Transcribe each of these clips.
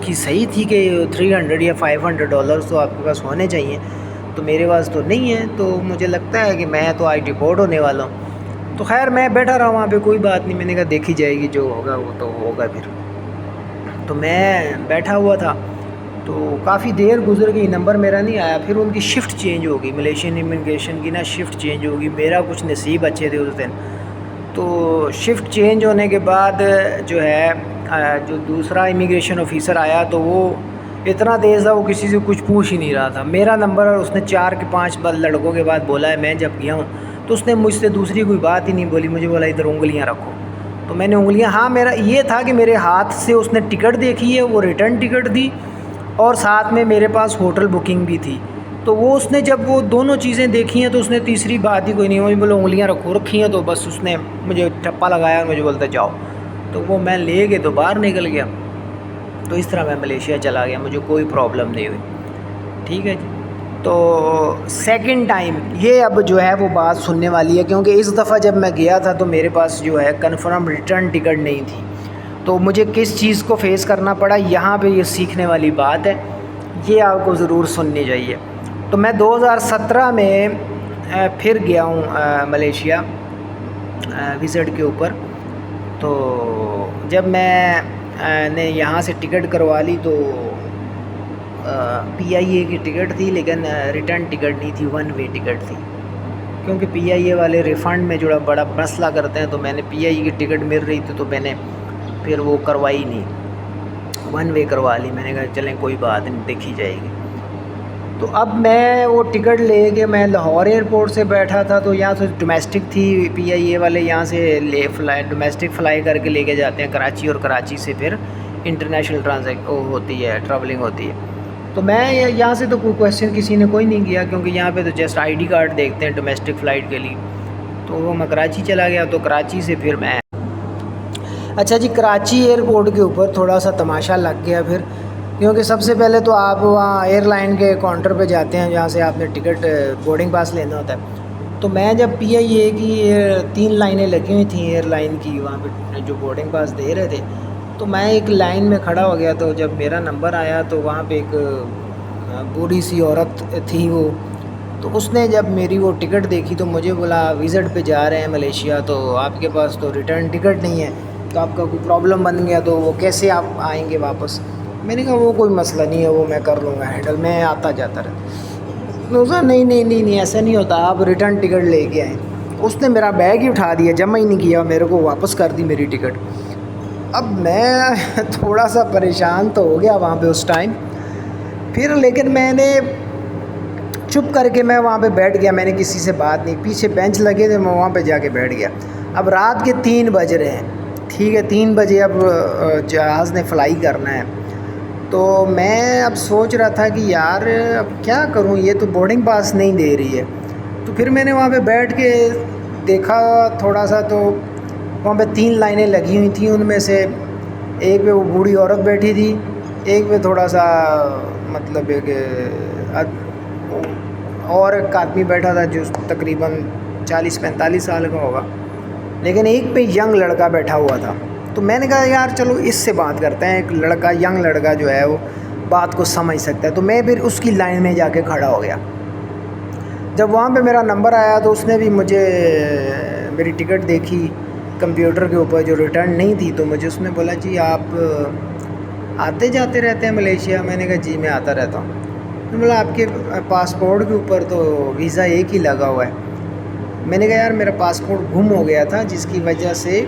کی صحیح تھی کہ $300 یا $500 تو آپ کے پاس ہونے چاہیے، تو میرے پاس تو نہیں ہے، تو مجھے لگتا ہے کہ میں تو آج ڈپورٹ ہونے والا ہوں۔ تو خیر میں بیٹھا رہا وہاں پہ، کوئی بات نہیں، میں نے کہا دیکھی جائے گی، جو ہوگا وہ تو ہوگا پھر۔ تو میں بیٹھا ہوا تھا، تو کافی دیر گزر گئی، نمبر میرا نہیں آیا، پھر ان کی شفٹ چینج ہو گئی، ملیشین امیگریشن کی نا شفٹ چینج ہو گئی، میرا کچھ نصیب اچھے تھے اس دن۔ تو شفٹ چینج ہونے کے بعد جو ہے جو دوسرا امیگریشن آفیسر آیا تو وہ اتنا تیز تھا، وہ کسی سے کچھ پوچھ ہی نہیں رہا تھا، میرا نمبر اس نے 4 کے 5 لڑکوں کے بعد بولا ہے۔ میں جب گیا ہوں تو اس نے مجھ سے دوسری کوئی بات ہی نہیں بولی، مجھے بولا ادھر انگلیاں رکھو، تو میں نے انگلیاں، ہاں میرا یہ تھا کہ میرے ہاتھ سے اس نے ٹکٹ دیکھی ہے، وہ ریٹرن ٹکٹ دی، اور ساتھ میں میرے پاس ہوٹل بکنگ بھی تھی۔ تو وہ اس نے جب وہ دونوں چیزیں دیکھی ہیں تو اس نے تیسری بات ہی کوئی نہیں، مجھے بولو انگلیاں رکھی ہیں، تو بس اس نے مجھے ٹھپا لگایا اور مجھے بولتا جاؤ، تو وہ میں لے کے تو باہر نکل گیا۔ تو اس طرح میں ملیشیا چلا گیا، مجھے کوئی پرابلم نہیں ہوئی، ٹھیک ہے جی۔ تو سیکنڈ ٹائم یہ اب جو ہے وہ بات سننے والی ہے، کیونکہ اس دفعہ جب میں گیا تھا تو میرے پاس جو ہے کنفرم ریٹرن ٹکٹ نہیں تھی، تو مجھے کس چیز کو فیس کرنا پڑا، یہاں پہ یہ سیکھنے والی بات ہے، یہ آپ کو ضرور سننی چاہیے۔ تو میں 2017 میں پھر گیا ہوں ملیشیا وزٹ کے اوپر۔ تو جب میں نے یہاں سے ٹکٹ کروا لی تو PIA کی ٹکٹ تھی، لیکن ریٹرن ٹکٹ نہیں تھی، 1 وے ٹکٹ تھی، کیونکہ PIA والے ریفنڈ میں جو بڑا مسئلہ کرتے ہیں، تو میں نے PIA کی ٹکٹ مل رہی تھی تو میں نے پھر وہ کروائی نہیں، 1 وے کروا لی، میں نے کہا چلیں کوئی بات نہیں، دیکھی جائے گی۔ تو اب میں وہ ٹکٹ لے کے میں لاہور ایئرپورٹ سے بیٹھا تھا، تو یہاں سے ڈومیسٹک تھی، PIA والے یہاں سے ڈومیسٹک فلائی کر کے لے کے جاتے ہیں کراچی، اور کراچی سے پھر انٹرنیشنل ہوتی ہے، ٹریولنگ ہوتی ہے۔ تو میں یہاں سے تو کوئی کویسچن کسی نے کوئی نہیں کیا، کیونکہ یہاں پہ تو جسٹ ID کارڈ دیکھتے ہیں ڈومیسٹک فلائٹ کے لیے۔ تو وہ میں کراچی چلا گیا، تو کراچی سے پھر میں اچھا جی، کراچی ایئرپورٹ کے اوپر تھوڑا سا تماشا لگ گیا پھر، کیونکہ سب سے پہلے تو آپ وہاں ایئر لائن کے کاؤنٹر پہ جاتے ہیں جہاں سے آپ نے ٹکٹ بورڈنگ پاس لینا ہوتا ہے۔ تو میں جب PIA کی 3 لائنیں لگی ہوئی تھیں ایئر لائن کی، وہاں پہ جو بورڈنگ پاس دے رہے تھے، تو میں ایک لائن میں کھڑا ہو گیا، تو جب میرا نمبر آیا تو وہاں پہ ایک بوڑھی سی عورت تھی وہ، تو اس نے جب میری وہ ٹکٹ دیکھی تو مجھے بولا وزٹ پہ جا رہے ہیں ملیشیا، تو آپ کے پاس تو ریٹرن ٹکٹ نہیں ہے، تو آپ کا کوئی پرابلم بن گیا تو وہ کیسے آپ آئیں گے واپس؟ میں نے کہا وہ کوئی مسئلہ نہیں ہے، وہ میں کر لوں گا ہینڈل، میں آتا جاتا رہتا۔ نہیں ایسا نہیں ہوتا، آپ ریٹرن ٹکٹ لے کے آئیں۔ اس نے میرا بیگ ہی اٹھا دیا، جمع ہی نہیں کیا، میرے کو واپس کر دی میری ٹکٹ۔ اب میں تھوڑا سا پریشان تو ہو گیا وہاں پہ اس ٹائم، پھر لیکن میں نے چپ کر کے میں وہاں پہ بیٹھ گیا، میں نے کسی سے بات نہیں، پیچھے بینچ لگے تھے، میں وہاں پہ جا کے بیٹھ گیا۔ اب رات کے 3 بج رہے ہیں، ٹھیک ہے، 3 بجے اب جہاز نے فلائی کرنا ہے، تو میں اب سوچ رہا تھا کہ یار اب کیا کروں، یہ تو بورڈنگ پاس نہیں دے رہی ہے۔ تو پھر میں نے وہاں پہ بیٹھ کے دیکھا تھوڑا سا، تو وہاں پہ 3 لائنیں لگی ہوئی تھیں، ان میں سے ایک پہ وہ بوڑھی عورت بیٹھی تھی، ایک پہ تھوڑا سا مطلب ایک اور ایک آدمی بیٹھا تھا جو تقریباً 40-45 سال کا ہوگا، لیکن ایک پہ ینگ لڑکا بیٹھا ہوا تھا۔ تو میں نے کہا یار چلو اس سے بات کرتے ہیں، ایک لڑکا، ینگ لڑکا جو ہے وہ بات کو سمجھ سکتا ہے، تو میں پھر اس کی لائن میں جا کے کھڑا ہو گیا۔ جب وہاں پہ میرا نمبر آیا تو اس نے بھی مجھے میری ٹکٹ دیکھی کمپیوٹر کے اوپر جو ریٹرن نہیں تھی، تو مجھے اس نے بولا جی آپ آتے جاتے رہتے ہیں ملیشیا؟ میں نے کہا جی میں آتا رہتا ہوں۔ بولا آپ کے پاسپورٹ کے اوپر تو ویزا ایک ہی لگا ہوا ہے۔ میں نے کہا یار میرا پاسپورٹ گم ہو گیا تھا، جس کی وجہ سے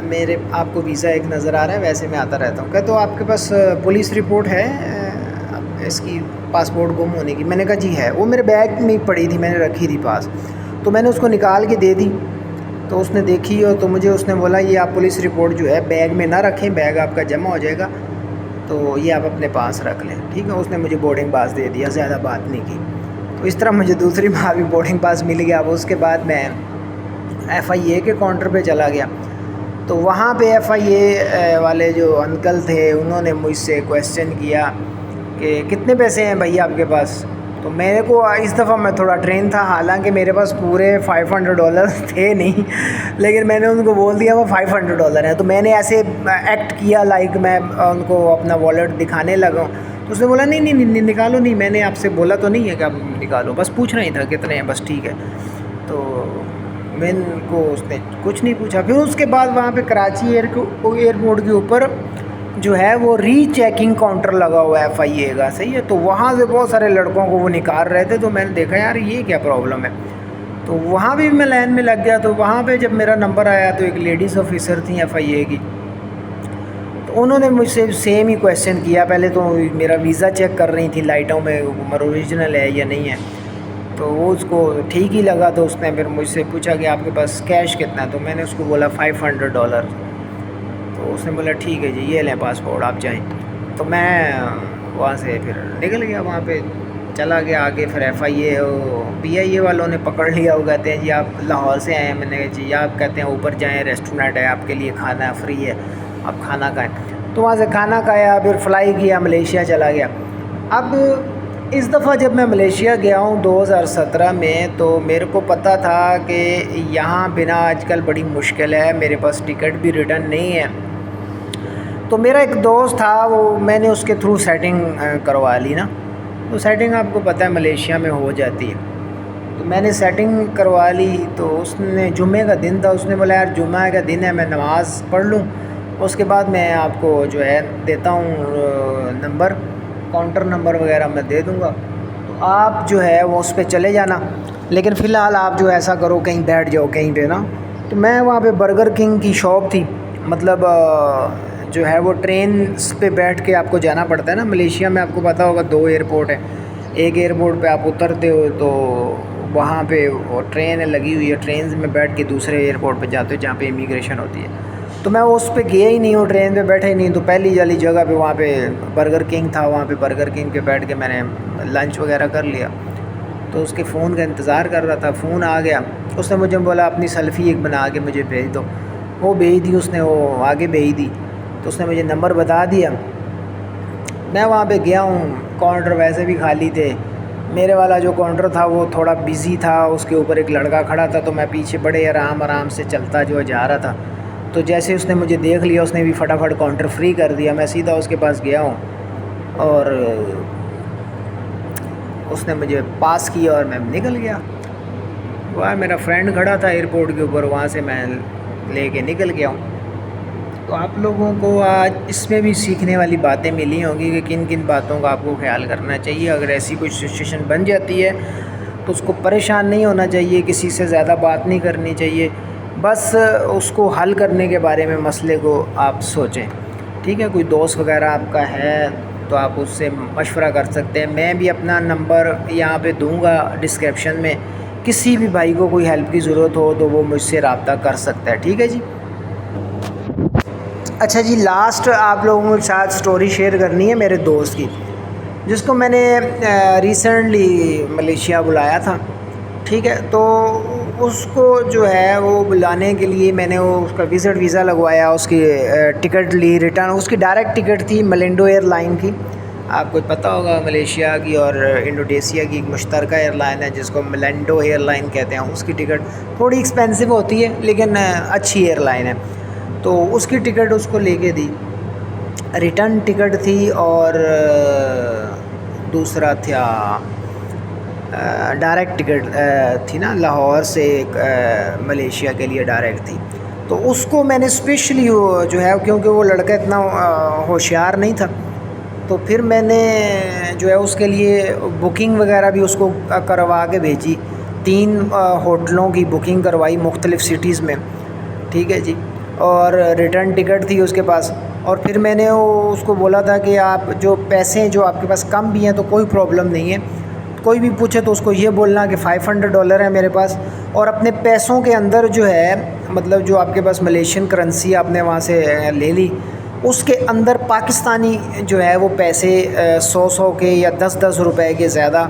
میرے آپ کو ویزا ایک نظر آ رہا ہے، ویسے میں آتا رہتا ہوں۔ کہ تو آپ کے پاس پولیس رپورٹ ہے اس کی پاسپورٹ گم ہونے کی؟ میں نے کہا جی ہے، وہ میرے بیگ میں پڑی تھی، میں نے رکھی تھی پاس، تو میں نے اس کو نکال کے دے دی۔ تو اس نے دیکھی اور تو مجھے اس نے بولا یہ آپ پولیس رپورٹ جو ہے بیگ میں نہ رکھیں، بیگ آپ کا جمع ہو جائے گا، تو یہ آپ اپنے پاس رکھ لیں، ٹھیک ہے۔ اس نے مجھے بورڈنگ پاس دے دیا، زیادہ بات نہیں کی۔ تو اس طرح مجھے دوسری بار بھی بورڈنگ پاس مل گیا۔ اب اس کے بعد میں FIA کے کاؤنٹر پہ چلا گیا، تو وہاں پہ FIA والے جو انکل تھے انہوں نے مجھ سے کویسچن کیا کہ کتنے پیسے ہیں بھائی آپ کے پاس؟ تو میرے کو اس دفعہ میں تھوڑا ٹرین تھا، حالانکہ میرے پاس پورے $500 تھے نہیں، لیکن میں نے ان کو بول دیا وہ $500 ہیں. تو میں نے ایسے ایکٹ کیا لائک میں ان کو اپنا والیٹ دکھانے لگا. تو اس نے بولا نہیں نکالو نہیں، میں نے آپ سے بولا تو نہیں ہے کہ آپ نکالو، بس پوچھنا ہی تھا کتنے ہیں، بس ٹھیک ہے. تو میں کو اس نے کچھ نہیں پوچھا. پھر اس کے بعد وہاں پہ کراچی ایئرپورٹ کے اوپر جو ہے وہ ری چیکنگ کاؤنٹر لگا ہوا ہے FIA کا، صحیح ہے. تو وہاں سے بہت سارے لڑکوں کو وہ نکال رہے تھے. تو میں نے دیکھا یار یہ کیا پرابلم ہے، تو وہاں بھی میں لائن میں لگ گیا. تو وہاں پہ جب میرا نمبر آیا تو ایک لیڈیز آفیسر تھیں FIA کی، تو انہوں نے مجھ سے سیم ہی کویشچن کیا. پہلے تو میرا ویزا چیک کر رہی تھی لائٹوں میں عمر اوریجنل ہے یا نہیں ہے. تو وہ اس کو ٹھیک ہی لگا. تو اس نے پھر مجھ سے پوچھا کہ آپ کے پاس کیش کتنا ہے. تو میں نے اس کو بولا $500. تو اس نے بولا ٹھیک ہے جی یہ لیں پاسپورٹ آپ جائیں. تو میں وہاں سے پھر نکل گیا، وہاں پہ چلا گیا آگے. پھر FIA PIA والوں نے پکڑ لیا. وہ کہتے ہیں جی آپ لاہور سے آئے ہیں. میں نے کہا جی آپ کہتے ہیں اوپر جائیں ریسٹورینٹ ہے آپ کے لیے، کھانا فری ہے آپ کھانا کھائیں. تو وہاں سے کھانا کھایا، پھر فلائی کیا، ملیشیا چلا گیا. اب اس دفعہ جب میں ملیشیا گیا ہوں 2017 میں، تو میرے کو پتہ تھا کہ یہاں بنا آج کل بڑی مشکل ہے، میرے پاس ٹکٹ بھی ریٹرن نہیں ہے. تو میرا ایک دوست تھا، وہ میں نے اس کے تھرو سیٹنگ کروا لی نا. تو سیٹنگ آپ کو پتہ ہے ملیشیا میں ہو جاتی ہے. تو میں نے سیٹنگ کروا لی. تو اس نے جمعے کا دن تھا، اس نے بولا یار جمعہ کا دن ہے، میں نماز پڑھ لوں، اس کے بعد میں آپ کو جو ہے دیتا ہوں نمبر، کاؤنٹر نمبر وغیرہ میں دے دوں گا. تو آپ جو ہے وہ اس پہ چلے جانا، لیکن فی الحال آپ جو ایسا کرو کہیں بیٹھ جاؤ کہیں پہ نا. تو میں وہاں پہ برگر کنگ کی شاپ تھی، مطلب جو ہے وہ ٹرینس پہ بیٹھ کے آپ کو جانا پڑتا ہے نا. ملیشیا میں آپ کو پتہ ہوگا 2 ایئرپورٹ ہیں. ایک ایئرپورٹ پہ آپ اترتے ہو تو وہاں پہ ٹرین لگی ہوئی ہے، ٹرینز میں بیٹھ کے دوسرے ایئرپورٹ پہ جاتے ہو جہاں پہ امیگریشن ہوتی ہے. تو میں اس پہ گیا ہی نہیں ہوں، ٹرین پہ بیٹھا ہی نہیں. تو پہلی والی جگہ پہ وہاں پہ برگر کنگ تھا، وہاں پہ برگر کنگ پہ بیٹھ کے میں نے لنچ وغیرہ کر لیا. تو اس کے فون کا انتظار کر رہا تھا، فون آ گیا. اس نے مجھے بولا اپنی سیلفی ایک بنا کے مجھے بھیج دو. وہ بھیج دی اس نے، وہ آگے بھیج دی. تو اس نے مجھے نمبر بتا دیا. میں وہاں پہ گیا ہوں، کاؤنٹر ویسے بھی خالی تھے. میرے والا جو کاؤنٹر تھا وہ تھوڑا بزی تھا، اس کے اوپر ایک لڑکا کھڑا تھا. تو میں پیچھے بڑے آرام سے چلتا جو جا رہا تھا. تو جیسے اس نے مجھے دیکھ لیا، اس نے بھی فٹافٹ کاؤنٹر فری کر دیا. میں سیدھا اس کے پاس گیا ہوں اور اس نے مجھے پاس کیا اور میں نکل گیا. وہاں میرا فرینڈ کھڑا تھا ایئرپورٹ کے اوپر، وہاں سے میں لے کے نکل گیا ہوں. تو آپ لوگوں کو آج اس میں بھی سیکھنے والی باتیں ملی ہوں گی کہ کن کن باتوں کا آپ کو خیال کرنا چاہیے. اگر ایسی کوئی سچویشن بن جاتی ہے تو اس کو پریشان نہیں ہونا چاہیے، کسی سے زیادہ بات نہیں کرنی چاہیے. بس اس کو حل کرنے کے بارے میں مسئلے کو آپ سوچیں، ٹھیک ہے. کوئی دوست وغیرہ آپ کا ہے تو آپ اس سے مشورہ کر سکتے ہیں. میں بھی اپنا نمبر یہاں پہ دوں گا ڈسکرپشن میں. کسی بھی بھائی کو کوئی ہیلپ کی ضرورت ہو تو وہ مجھ سے رابطہ کر سکتا ہے، ٹھیک ہے جی. اچھا جی، لاسٹ آپ لوگوں کے ساتھ سٹوری شیئر کرنی ہے میرے دوست کی، جس کو میں نے ریسنٹلی ملیشیا بلایا تھا، ٹھیک ہے. تو اس کو جو ہے وہ بلانے کے لیے میں نے اس کا وزٹ ویزا لگوایا، اس کی ٹکٹ لی ریٹرن. اس کی ڈائریکٹ ٹکٹ تھی ملینڈو ایئر لائن کی. آپ کو پتہ ہوگا ملیشیا کی اور انڈونیشیا کی ایک مشترکہ ایئر لائن ہے جس کو ملینڈو ایئر لائن کہتے ہیں. اس کی ٹکٹ تھوڑی ایکسپینسو ہوتی ہے لیکن اچھی ایئر لائن ہے. تو اس کی ٹکٹ اس کو لے کے دی، ریٹرن ٹکٹ تھی، اور دوسرا تھا ڈائریکٹ ٹکٹ تھی نا، لاہور سے ملیشیا کے لیے ڈائریکٹ تھی. تو اس کو میں نے اسپیشلی جو ہے، کیونکہ وہ لڑکا اتنا ہوشیار نہیں تھا، تو پھر میں نے جو ہے اس کے لیے بکنگ وغیرہ بھی اس کو کروا کے بھیجی. 3 ہوٹلوں کی بکنگ کروائی مختلف سٹیز میں، ٹھیک ہے جی. اور ریٹرن ٹکٹ تھی اس کے پاس. اور پھر میں نے اس کو بولا تھا کہ آپ جو پیسے جو آپ کے پاس کم بھی ہیں تو کوئی پرابلم نہیں ہے، کوئی بھی پوچھے تو اس کو یہ بولنا کہ $500 ہے میرے پاس. اور اپنے پیسوں کے اندر جو ہے، مطلب جو آپ کے پاس ملیشین کرنسی آپ نے وہاں سے لے لی، اس کے اندر پاکستانی جو ہے وہ پیسے 100 کے یا 10 روپے کے زیادہ،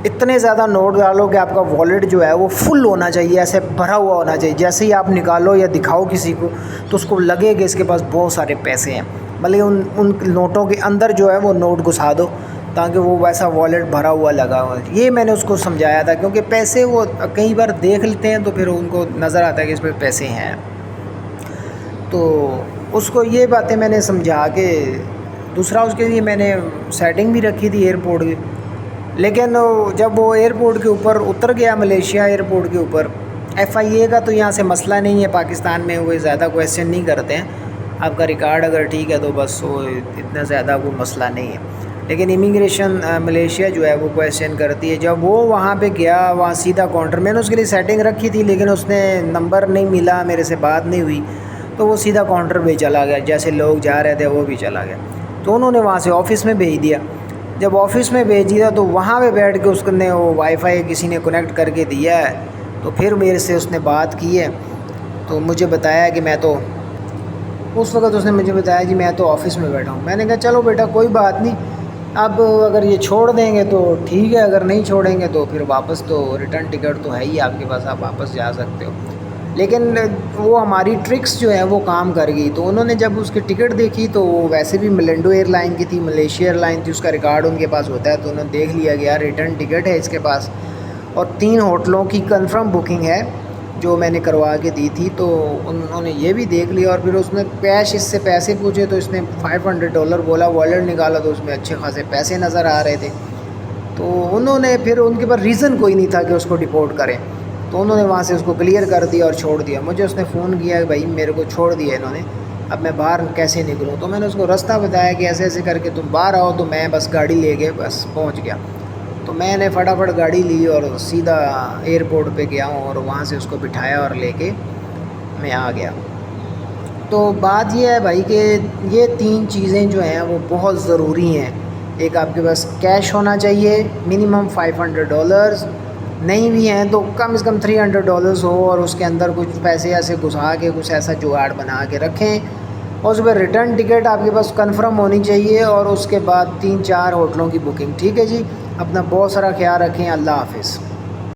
اتنے زیادہ نوٹ ڈالو کہ آپ کا والیٹ جو ہے وہ فل ہونا چاہیے، ایسے بھرا ہوا ہونا چاہیے. جیسے ہی آپ نکالو یا دکھاؤ کسی کو تو اس کو لگے کہ اس کے پاس بہت سارے پیسے ہیں. بھلے ان نوٹوں کے اندر جو ہے وہ نوٹ گھسا دو تاکہ وہ ویسا والیٹ بھرا ہوا لگا ہوا. یہ میں نے اس کو سمجھایا تھا، کیونکہ پیسے وہ کئی بار دیکھ لیتے ہیں تو پھر ان کو نظر آتا ہے کہ اس پہ پیسے ہیں. تو اس کو یہ باتیں میں نے سمجھا کے دوسرا اس کے لیے میں نے سیٹنگ بھی رکھی تھی ایئرپورٹ کی. لیکن جب وہ ایئرپورٹ کے اوپر اتر گیا، ملیشیا ایئرپورٹ کے اوپر، FIA کا تو یہاں سے مسئلہ نہیں ہے، پاکستان میں وہ زیادہ کویسچن نہیں کرتے ہیں. آپ کا ریکارڈ اگر ٹھیک ہے تو بس وہ اتنا زیادہ کوئی مسئلہ نہیں ہے. لیکن امیگریشن ملیشیا جو ہے وہ کویسچن کرتی ہے. جب وہ وہاں پہ گیا، وہاں سیدھا کاؤنٹر، میں نے اس کے لیے سیٹنگ رکھی تھی لیکن اس نے نمبر نہیں ملا، میرے سے بات نہیں ہوئی، تو وہ سیدھا کاؤنٹر پہ چلا گیا. جیسے لوگ جا رہے تھے وہ بھی چلا گیا. تو انہوں نے وہاں سے آفس میں بھیج دیا. جب آفس میں بھیج دیا تو وہاں پہ بیٹھ کے اس نے وہ وائی فائی کسی نے کنیکٹ کر کے دیا ہے. تو پھر میرے سے اس نے بات کی ہے، تو مجھے بتایا کہ میں تو اس وقت اس نے مجھے بتایا کہ میں تو آفس میں بیٹھا ہوں. میں نے کہا چلو بیٹا کوئی بات نہیں، اب اگر یہ چھوڑ دیں گے تو ٹھیک ہے، اگر نہیں چھوڑیں گے تو پھر واپس تو ریٹرن ٹکٹ تو ہے ہی آپ کے پاس، آپ واپس جا سکتے ہو. لیکن وہ ہماری ٹرکس جو ہیں وہ کام کر گئی. تو انہوں نے جب اس کی ٹکٹ دیکھی تو وہ ویسے بھی ملینڈو ایئر لائن کی تھی، ملیشیا ایئر لائن تھی، اس کا ریکارڈ ان کے پاس ہوتا ہے. تو انہوں نے دیکھ لیا کہ یار ریٹرن ٹکٹ ہے اس کے پاس، اور 3 ہوٹلوں کی کنفرم بکنگ ہے جو میں نے کروا کے دی تھی. تو انہوں نے یہ بھی دیکھ لیا، اور پھر اس نے کیش اس سے پیسے پوچھے تو اس نے $500 بولا. والیٹ نکالا تو اس میں اچھے خاصے پیسے نظر آ رہے تھے. تو انہوں نے پھر ان کے پاس ریزن کوئی نہیں تھا کہ اس کو ڈیپورٹ کریں. تو انہوں نے وہاں سے اس کو کلیئر کر دیا اور چھوڑ دیا. مجھے اس نے فون کیا کہ بھائی میرے کو چھوڑ دیا انہوں نے، اب میں باہر کیسے نکلوں. تو میں نے اس کو رستہ بتایا کہ ایسے ایسے کر کے تم باہر آؤ. تو میں بس گاڑی لے کے بس پہنچ گیا. تو میں نے فٹافٹ گاڑی لی اور سیدھا ایئرپورٹ پہ گیا ہوں، اور وہاں سے اس کو بٹھایا اور لے کے میں آ گیا. تو بات یہ ہے بھائی کہ یہ 3 چیزیں جو ہیں وہ بہت ضروری ہیں. ایک آپ کے پاس کیش ہونا چاہیے منیمم $500، نہیں بھی ہیں تو کم از کم $300 ہو، اور اس کے اندر کچھ پیسے ایسے گھسا کے کچھ ایسا جگاڑ بنا کے رکھیں. اور اس پہ ریٹرن ٹکٹ آپ کے پاس کنفرم ہونی چاہیے، اور اس کے بعد 3-4 ہوٹلوں کی بکنگ. ٹھیک ہے جی، اپنا بہت سارا خیال رکھیں. اللہ حافظ.